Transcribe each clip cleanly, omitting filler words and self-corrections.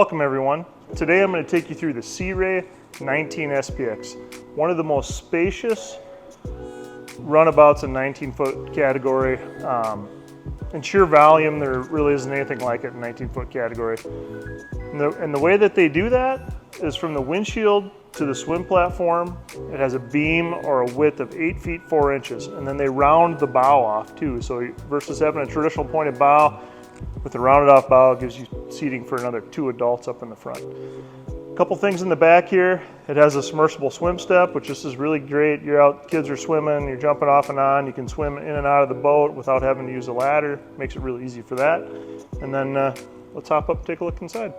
Welcome everyone. Today I'm going to take you through the Sea Ray 19 SPX, one of the most spacious runabouts in 19-foot category. In sheer volume, there really isn't anything like it in 19-foot category. And the way that they do that is from the windshield to the swim platform. It has a beam or a width of 8 feet 4 inches, and then they round the bow off too. So versus having a traditional pointed bow, with the rounded off bow, it gives you seating for another 2 adults up in the front. A couple things in the back here. It has a submersible swim step, which this is really great. You're out, kids are swimming, you're jumping off and on. You can swim in and out of the boat without having to use a ladder. Makes it really easy for that. And then let's hop up and take a look inside.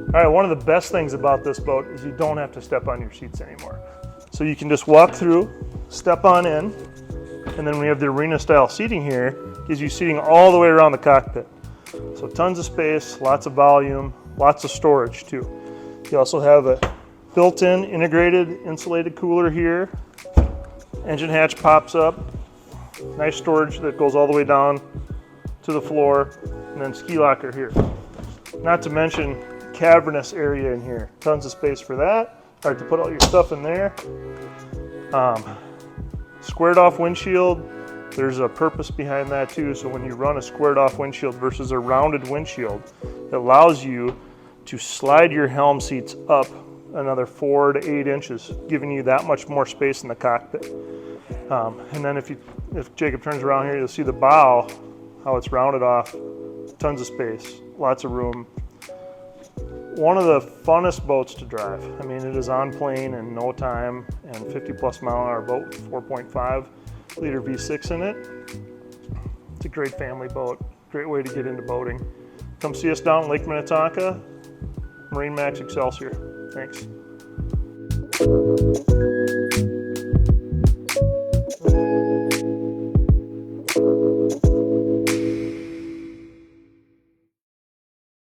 All right, one of the best things about this boat is you don't have to step on your seats anymore. So you can just walk through, step on in, and then we have the arena style seating here. Gives you seating all the way around the cockpit. So tons of space, lots of volume, lots of storage too. You also have a built-in integrated insulated cooler here. Engine hatch pops up. Nice storage that goes all the way down to the floor, and then ski locker here. Not to mention cavernous area in here. Tons of space for that. All right, to put all your stuff in there. Squared off windshield. There's a purpose behind that too. So when you run a squared off windshield versus a rounded windshield, it allows you to slide your helm seats up another 4 to 8 inches, giving you that much more space in the cockpit. And then if Jacob turns around here, you'll see the bow, how it's rounded off. Tons of space, lots of room. One of the funnest boats to drive. I mean, it is on plane in no time, and 50+ mile an hour boat with 4.5 liter V6 in it. It's a great family boat, great way to get into boating. Come see us down in Lake Minnetonka, MarineMax Excelsior. Thanks.